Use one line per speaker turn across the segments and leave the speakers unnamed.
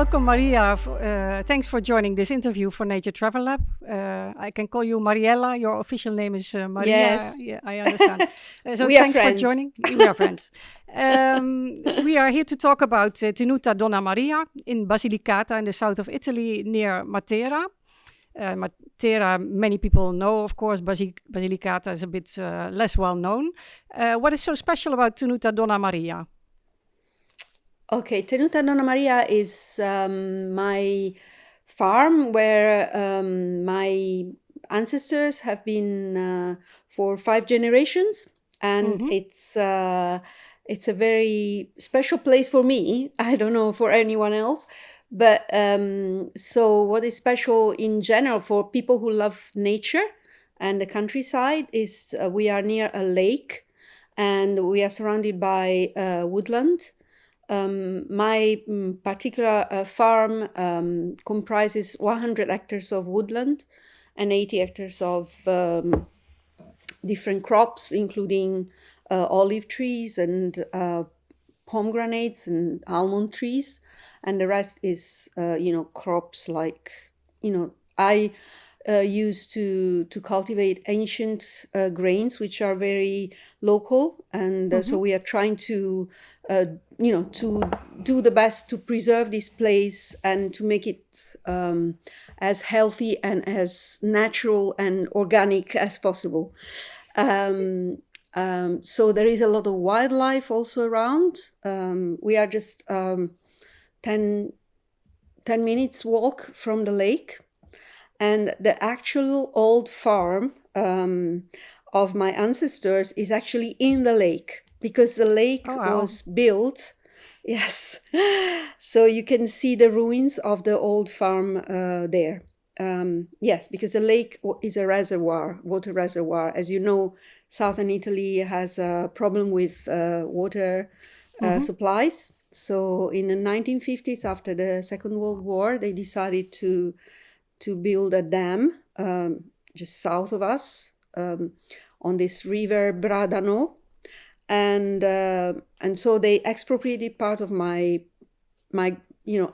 Welcome, Maria. Thanks for joining this interview for Nature Travel Lab. I can call you Mariella. Your official name is Maria.
Yes.
Yeah, I understand. So
We are
thanks
friends.
for joining. We are friends. We are here to talk about Tenuta Donna Maria in Basilicata in the south of Italy near Matera. Matera, many people know, of course. Basilicata is a bit less well known. What is so special about Tenuta Donna Maria?
Okay, Tenuta Donna Maria is my farm where my ancestors have been for 5 generations, and it's a very special place for me. I don't know for anyone else, but so what is special in general for people who love nature and the countryside is we are near a lake, and we are surrounded by woodland. My particular farm comprises 100 hectares of woodland and 80 hectares of different crops, including olive trees and pomegranates and almond trees. And the rest is, crops like, I used to cultivate ancient grains, which are very local. And so we are trying to do the best to preserve this place and to make it as healthy and as natural and organic as possible. So there is a lot of wildlife also around. We are just 10 minutes walk from the lake. And the actual old farm of my ancestors is actually in the lake, because the lake was built. Yes. So you can see the ruins of the old farm there. Yes, because the lake is a reservoir, water reservoir. As you know, southern Italy has a problem with water supplies. So in the 1950s, after the Second World War, they decided to build a dam just south of us on this river Bradano, and so they expropriated part of my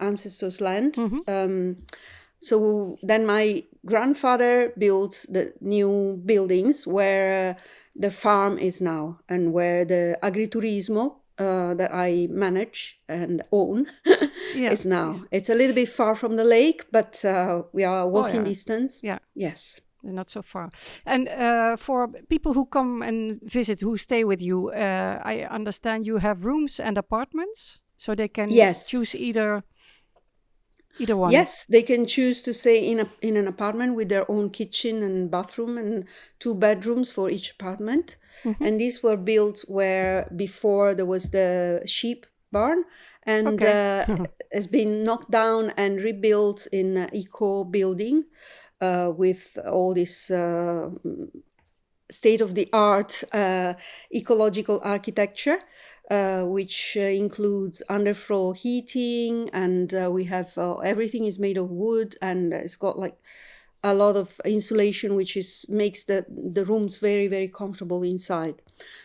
ancestors' land. So then my grandfather built the new buildings where the farm is now, and where the agriturismo that I manage and own is now. It's a little bit far from the lake, but we are walking distance.
Yeah.
Yes.
Not so far. And for people who come and visit, who stay with you, I understand you have rooms and apartments, so they can choose either one.
Yes, they can choose to stay in an apartment with their own kitchen and bathroom and 2 bedrooms for each apartment. And these were built where before there was the sheep barn, and has been knocked down and rebuilt in an eco building with all this state-of-the-art ecological architecture, which includes underfloor heating, and we have everything is made of wood, and it's got like a lot of insulation, which makes the rooms very, very comfortable inside.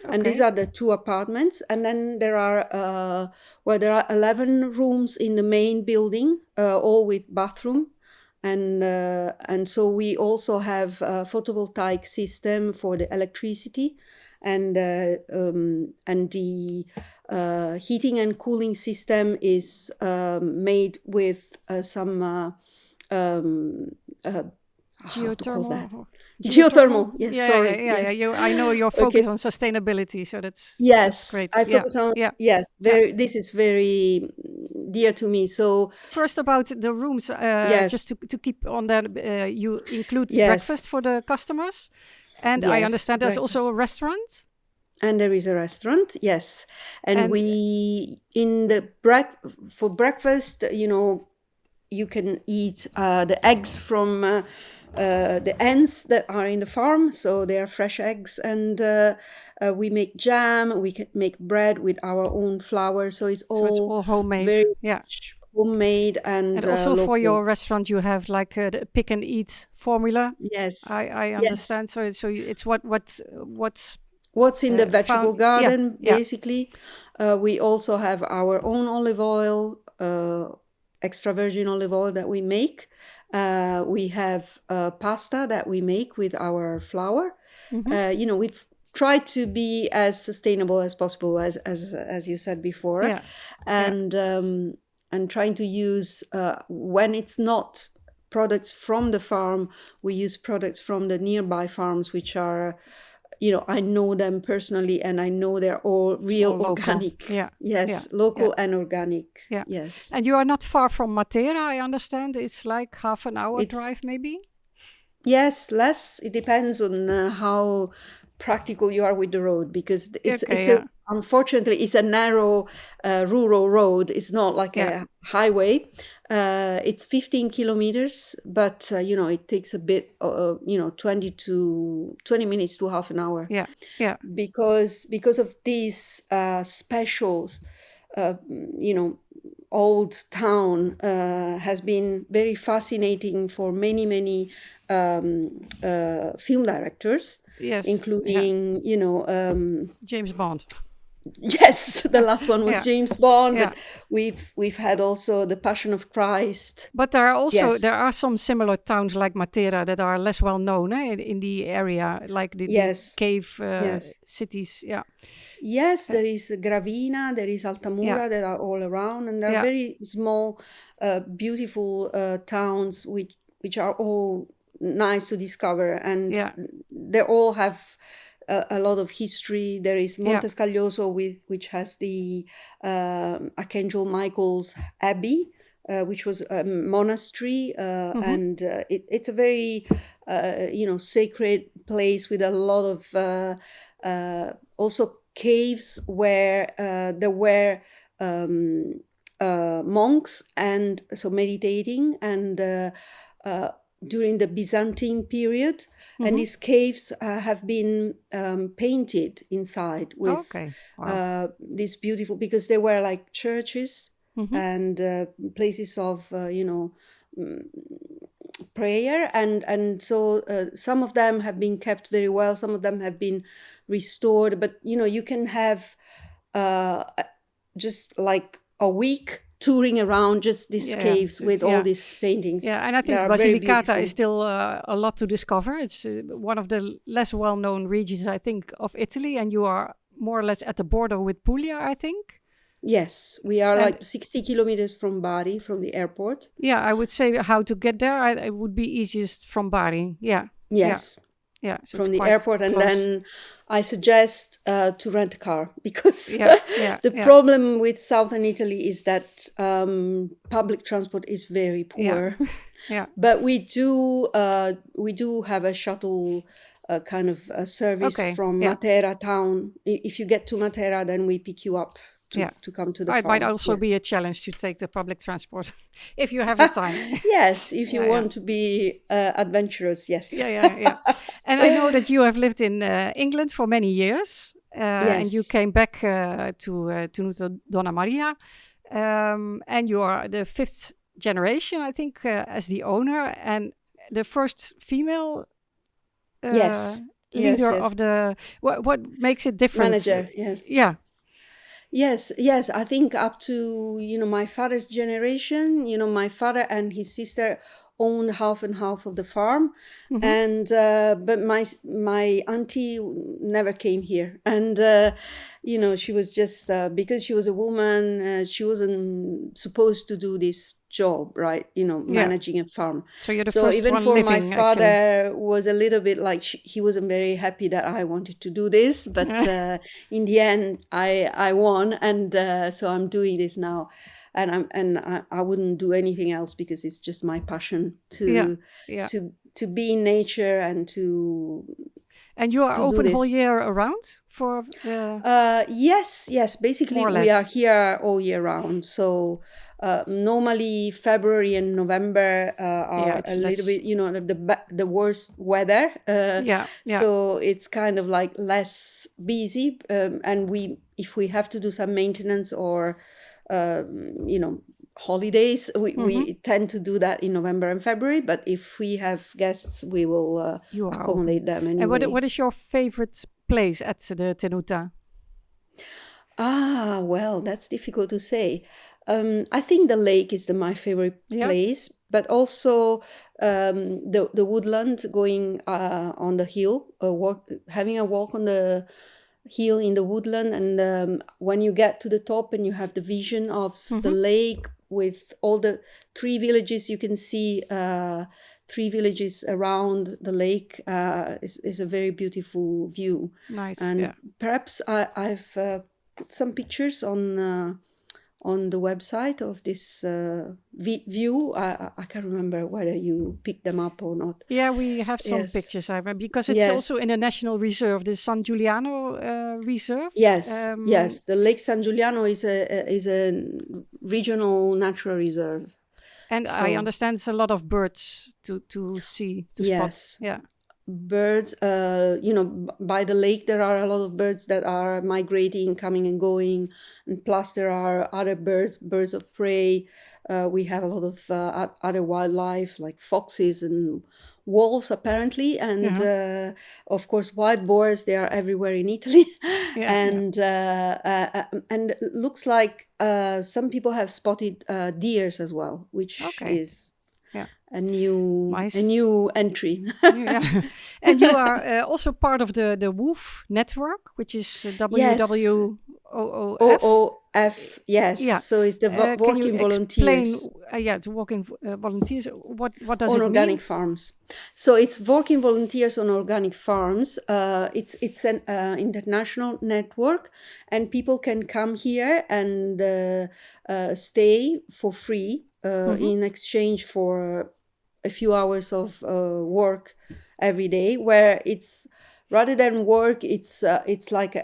And these are the 2 apartments, and then there are 11 rooms in the main building, all with bathroom. And so we also have a photovoltaic system for the electricity, and the heating and cooling system is made with some
geothermal.
Geothermal. Yes,
Yeah,
sorry.
Yeah. I know your focus on sustainability, so that's great.
I focus on this is very dear to me. So
first about the rooms, just to keep on that, you include breakfast for the customers, and I understand there's also a restaurant.
And there is a restaurant, yes. And we for breakfast, you can eat the eggs from the hens that are in the farm, so they are fresh eggs, and we make jam. We can make bread with our own flour, so it's all
homemade.
Very much homemade, and
also
local.
For your restaurant, you have like the pick and eat formula.
Yes,
I understand. Yes. So it's
what's in the vegetable garden, basically. We also have our own olive oil. extra virgin olive oil that we make. We have pasta that we make with our flour. We've tried to be as sustainable as possible, as you said before, and trying to use when it's not products from the farm, we use products from the nearby farms, which are, I know them personally, and I know they're all real organic. Local and organic. Yes.
And you are not far from Matera, I understand. It's like half an hour drive, maybe?
Yes, less. It depends on how practical you are with the road, because unfortunately it's a narrow rural road. It's not like a highway. It's 15 kilometers, but it takes a bit 20 minutes to half an hour, because of these specials. Old town has been very fascinating for many film directors, including
James Bond.
Yes, the last one was James Bond. But we've had also the Passion of Christ.
But there are some similar towns like Matera that are less well known in the area, like the cave cities.
Yes, there is Gravina, there is Altamura that are all around, and there are very small, beautiful towns which are all nice to discover, and they all have a lot of history. There is Montescaglioso, which has the Archangel Michael's Abbey, which was a monastery, and it's a very sacred place with a lot of also caves where there were monks, and so meditating, and during the Byzantine period, and these caves have been painted inside with this beautiful, because they were like churches and places of prayer, and so some of them have been kept very well, some of them have been restored, but you can have just like a week touring around just these caves with all these paintings.
Yeah, and I think Basilicata is still a lot to discover. It's one of the less well-known regions, I think, of Italy, and you are more or less at the border with Puglia, I think.
Yes, we are like 60 kilometers from Bari, from the airport.
Yeah, I would say how to get there, it would be easiest from Bari. Yeah.
Yes.
Yeah, so
from the airport, close. And then I suggest to rent a car, because the problem with southern Italy is that public transport is very poor. But we do have a shuttle kind of service from Matera town. If you get to Matera, then we pick you up to come to the farm.
It might also be a challenge to take the public transport if you have the time.
Yes, if you want to be adventurous, yes.
And I know that you have lived in England for many years, and you came back to Tenuta Donna Maria, and you are the 5th generation, I think, as the owner, and the first female leader of the... What makes it different?
Manager, yes. Yes, I think up to, my father's generation, my father and his sister owned half and half of the farm. And, but my auntie never came here. And, she was just, because she was a woman, she wasn't supposed to do this job, right? Managing a farm.
So you're the first
even
one
for
living,
my father
actually.
Was a little bit like, he wasn't very happy that I wanted to do this, but in the end I won, and so I'm doing this now, and I wouldn't do anything else, because it's just my passion to be in nature and to.
And you are open whole year around for the...
Yes. Basically, we are here all year round. So normally February and November are a little bit, the worst weather. So it's kind of like less busy. And if we have to do some maintenance or, holidays, we tend to do that in November and February, but if we have guests, we will accommodate them anyway.
And what is your favorite place at the Tenuta?
Well, that's difficult to say. I think the lake is my favorite place, but also the woodland, going on the hill, having a walk on the hill in the woodland, and when you get to the top and you have the vision of the lake with all the three villages, you can see 3 villages around the lake, is a very beautiful view.
Nice.
And perhaps I've put some pictures on the website of this view. I can't remember whether you picked them up or not.
Yeah, we have some pictures, I remember, because it's also in a national reserve, the San Giuliano Reserve.
Yes, yes. The Lake San Giuliano is a regional natural reserve.
And I understand it's a lot of birds to see, to spot. Yeah.
Birds, by the lake there are a lot of birds that are migrating, coming and going, and plus there are other birds of prey. We have a lot of other wildlife like foxes and wolves apparently, and of course wild boars. They are everywhere in Italy. And it looks like some people have spotted deers as well, which is a new entry.
And you are also part of the WWOOF network, which is WWOOF.
Yes. So it's the working volunteers.
The working volunteers. What does
on
it
organic
mean?
farms? So it's working volunteers on organic farms. It's an international network, and people can come here and stay for free in exchange for a few hours of work every day. Where it's rather than work, it's like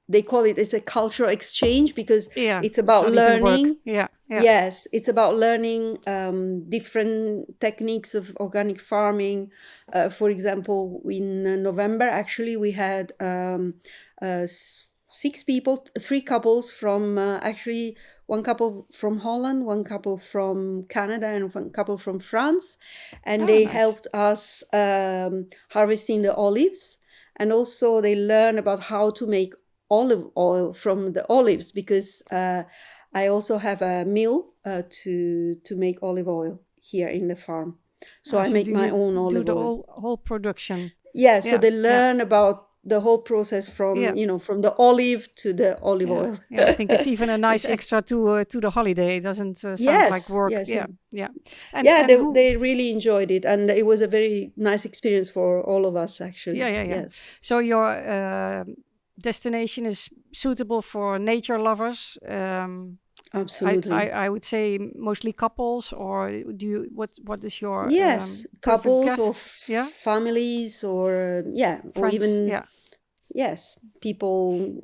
they call it's a cultural exchange, because it's about learning. Yes, it's about learning different techniques of organic farming. For example, in November, actually, we had 6 people, 3 couples from actually 1 couple from Holland, 1 couple from Canada, and 1 couple from France, and they helped us harvesting the olives, and also they learn about how to make olive oil from the olives, because I also have a mill to make olive oil here in the farm. So I make my own olive oil.
Do the whole production.
Yeah, so they learn about the whole process from from the olive to the olive oil.
I think it's even a nice extra to the holiday. It doesn't sound like work.
They really enjoyed it, and it was a very nice experience for all of us, actually. Yes.
So your destination is suitable for nature lovers.
Absolutely.
I would say mostly couples, or do you? What is your
couples or families, or
friends,
or even people,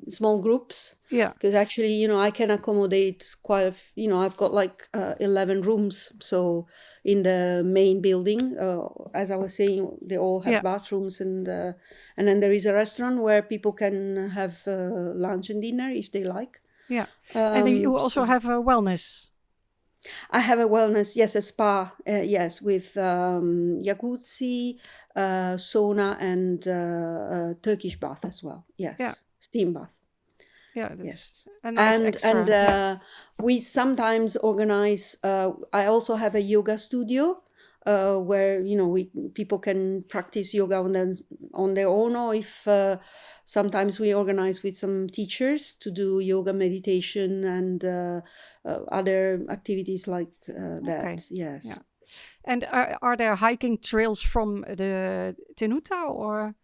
small groups. Because actually, I can accommodate quite I've got like 11 rooms. So in the main building, as I was saying, they all have bathrooms, and then there is a restaurant where people can have lunch and dinner if they like.
And you also have a wellness.
I have a wellness, a spa, with jacuzzi, sauna, and Turkish bath as well. Steam bath.
That's a nice extra.
And we sometimes organize. I also have a yoga studio where people can practice yoga on their own, or if sometimes we organize with some teachers to do yoga, meditation, and other activities like that. Yes.
Yeah. And are there hiking trails from the Tenuta, or?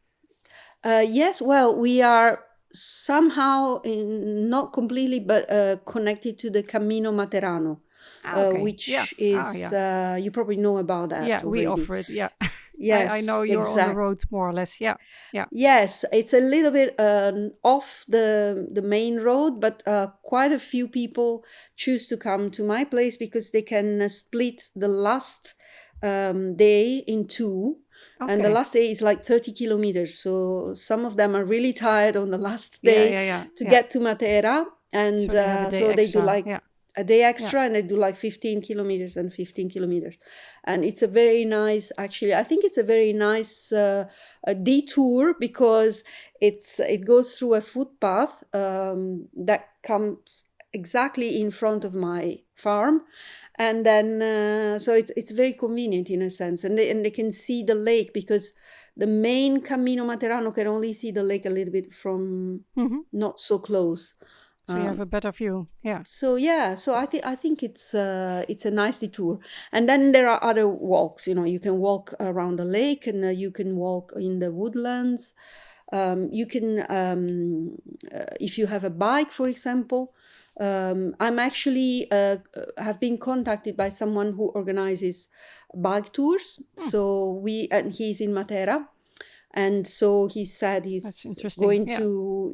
Yes. Well, we are somehow not completely, but connected to the Camino Materano. Which is you probably know about that.
Yeah, already. We offer it. Yeah.
Yes,
I know you're on the road more or less. Yeah.
Yes, it's a little bit off the main road, but quite a few people choose to come to my place because they can split the last day in 2. Okay. And the last day is like 30 kilometers. So some of them are really tired on the last day to get to Matera. And so they do like a day extra, and they do like 15 kilometers and 15 kilometers. And it's a very nice, actually, I think it's a very nice detour, because it goes through a footpath that comes exactly in front of my farm. And then, so it's very convenient in a sense. And they can see the lake, because the main Camino Materano can only see the lake a little bit from not so close.
So you have a better view. Yeah.
So I think it's a nice detour. And then there are other walks. You can walk around the lake, and you can walk in the woodlands. You can, if you have a bike, for example. I'm actually have been contacted by someone who organizes bike tours. So and he's in Matera. And so he said he's going to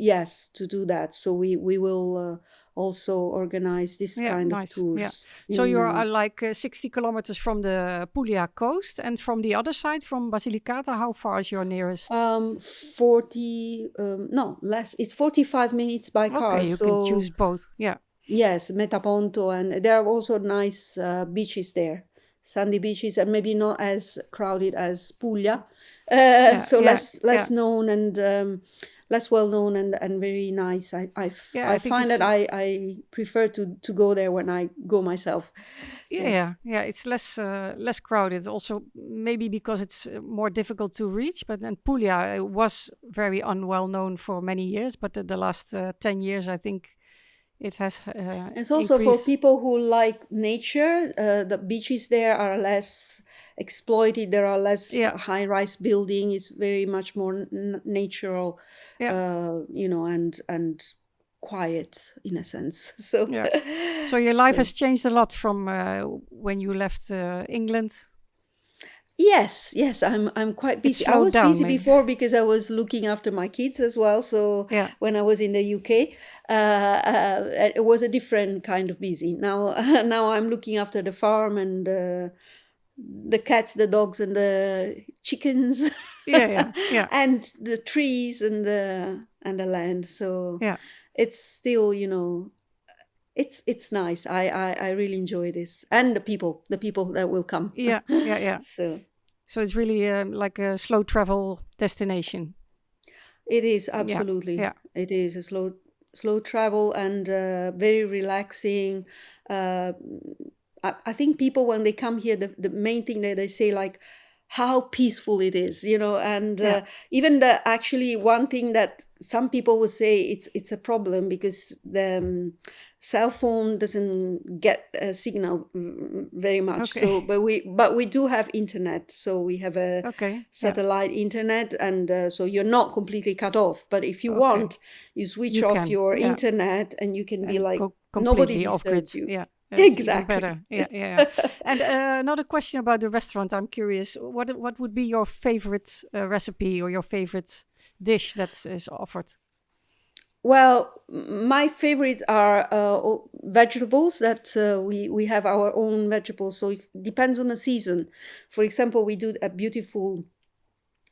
do that. So we will also organize this kind of tours.
Yeah. So you're like 60 kilometers from the Puglia coast, and from the other side, from Basilicata, how far is your nearest?
40, no, less. It's 45 minutes by car.
Okay, you can choose both. Yeah.
Yes, Metaponto, and there are also nice beaches there. Sandy beaches, and maybe not as crowded as Puglia, less known and less well known and very nice. I find that I prefer to go there when I go myself.
Yeah, it's less crowded. Also, maybe because it's more difficult to reach. But then Puglia was very unwell known for many years. But the last 10 years, I think. It has
it's also increased. For people who like nature. The beaches there are less exploited. There are less high-rise building. It's very much more natural, and quiet in a sense. So
so your life has changed a lot from when you left England.
Yes, I'm quite busy. I was busy before because I was looking after my kids as well. So when I was in the UK, it was a different kind of busy. Now I'm looking after the farm and the cats, the dogs, and the chickens. And the trees and the land. So it's still, it's nice. I really enjoy this, and the people that will come.
Yeah. So it's really like a slow travel destination.
It is absolutely. Yeah. It is a slow travel and very relaxing. I think people, when they come here, the main thing that they say, like, how peaceful it is, and even actually one thing that some people will say, it's a problem because the cell phone doesn't get a signal very much. Okay. So but we do have internet, so we have a satellite internet, and so you're not completely cut off. But if you want, you switch off your internet, and you can be like, nobody disturbs you.
Yeah.
Exactly.
Better. Yeah. And another question about the restaurant. I'm curious, what would be your favorite recipe or your favorite dish that is offered?
Well, my favorites are vegetables that we have our own vegetables. So it depends on the season. For example, we do a beautiful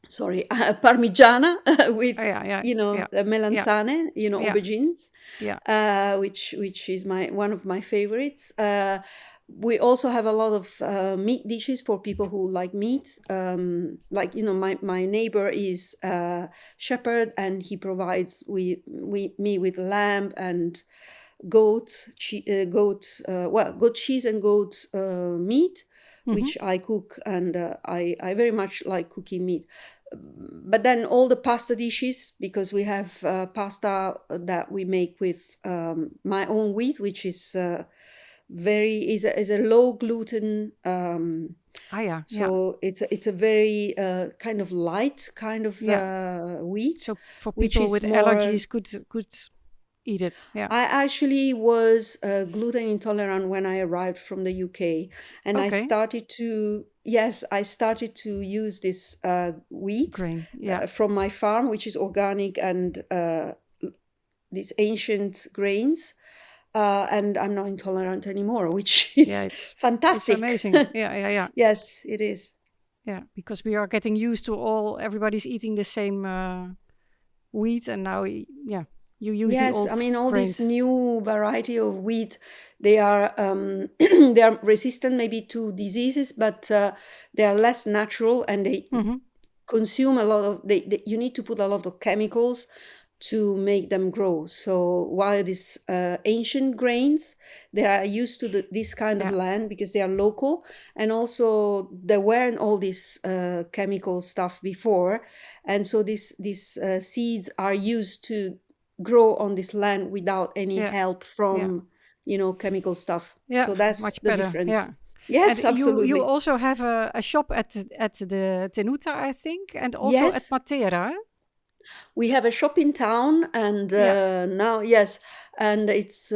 parmigiana with the melanzane, aubergines, which is one of my favorites. We also have a lot of meat dishes for people who like meat. My neighbor is shepherd, and he provides me with lamb and goat cheese and goat meat, which I cook, and I very much like cooking meat. But then all the pasta dishes, because we have pasta that we make with my own wheat, which is is a low gluten. So it's a very kind of light kind of wheat.
So for people with allergies could eat it. Yeah.
I actually was gluten intolerant when I arrived from the UK, and I started to use this wheat
grain
from my farm, which is organic and these ancient grains. And I'm not intolerant anymore, which is fantastic.
It's amazing. Yeah.
Yes, it is.
Yeah, because we are getting used to everybody's eating the same wheat, and now, you use the old
all
grains.
This new variety of wheat, they are they are resistant maybe to diseases, but they are less natural, and they consume a lot of. You need to put a lot of chemicals to make them grow. So while these ancient grains, they are used to this kind of land because they are local, and also there weren't all this chemical stuff before, and so these seeds are used to grow on this land without any help from chemical stuff.
Yeah,
so that's
much
the
better.
difference.
Yeah.
Yes,
And
absolutely.
you also have a shop at the Tenuta, I think, and also at
Yes.
Matera.
We have a shop in town, and now, yes, and it's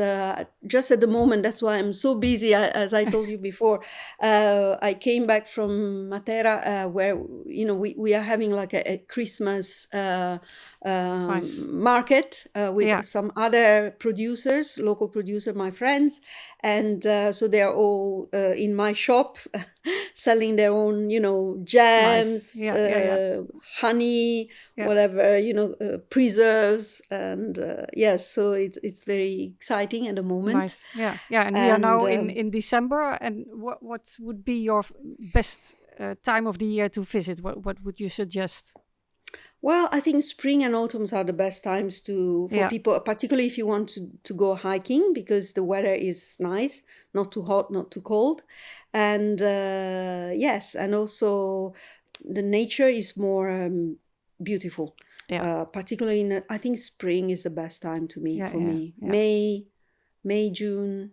just at the moment, that's why I'm so busy, as I told you before. I came back from Matera, where we are having like a Christmas
Nice.
market with some other producers, local producer, my friends, and so they are all in my shop selling their own jams,
Nice.
honey, whatever, preserves, and yes, so it's very exciting at the moment.
Nice. And we are now in December, and what would be your best time of the year to visit? What would you suggest?
Well, I think spring and autumns are the best times for people, particularly if you want to go hiking, because the weather is nice, not too hot, not too cold. And yes, and also the nature is more beautiful. Particularly I think spring is the best time for me. May, June,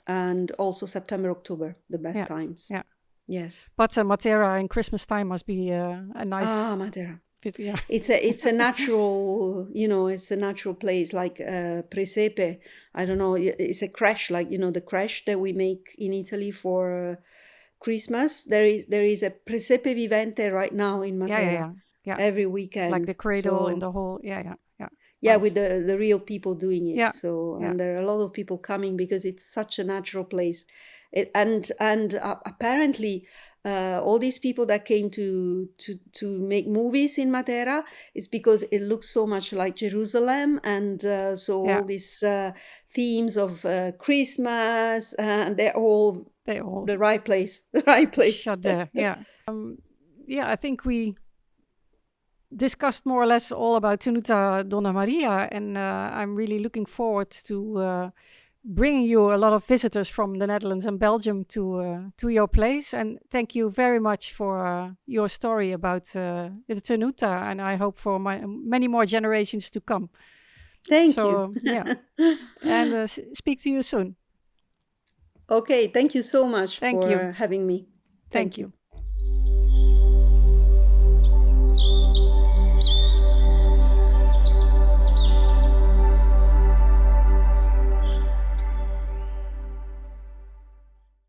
and also September, October, the best times.
Yeah.
Yes.
But Matera in Christmas time must be a nice...
Matera.
Yeah.
It's a natural, it's a natural place, like presepe. I don't know, it's a creche, like, the creche that we make in Italy for Christmas. There is a presepe vivente right now in Matera.
Yeah.
Every weekend.
Like the cradle in the whole,
Yeah,
nice.
with the real people doing it. And there are a lot of people coming because it's such a natural place. And apparently all these people that came to make movies in Matera is because it looks so much like Jerusalem, and all these themes of Christmas, and they're all the right place.
Shut there. I think we discussed more or less all about Tenuta Donna Maria, and I'm really looking forward to bringing you a lot of visitors from the Netherlands and Belgium to your place. And thank you very much for your story about the Tenuta, and I hope for many more generations to come.
Thank you.
And speak to you soon.
Okay, thank you so much for having me.
Thank you.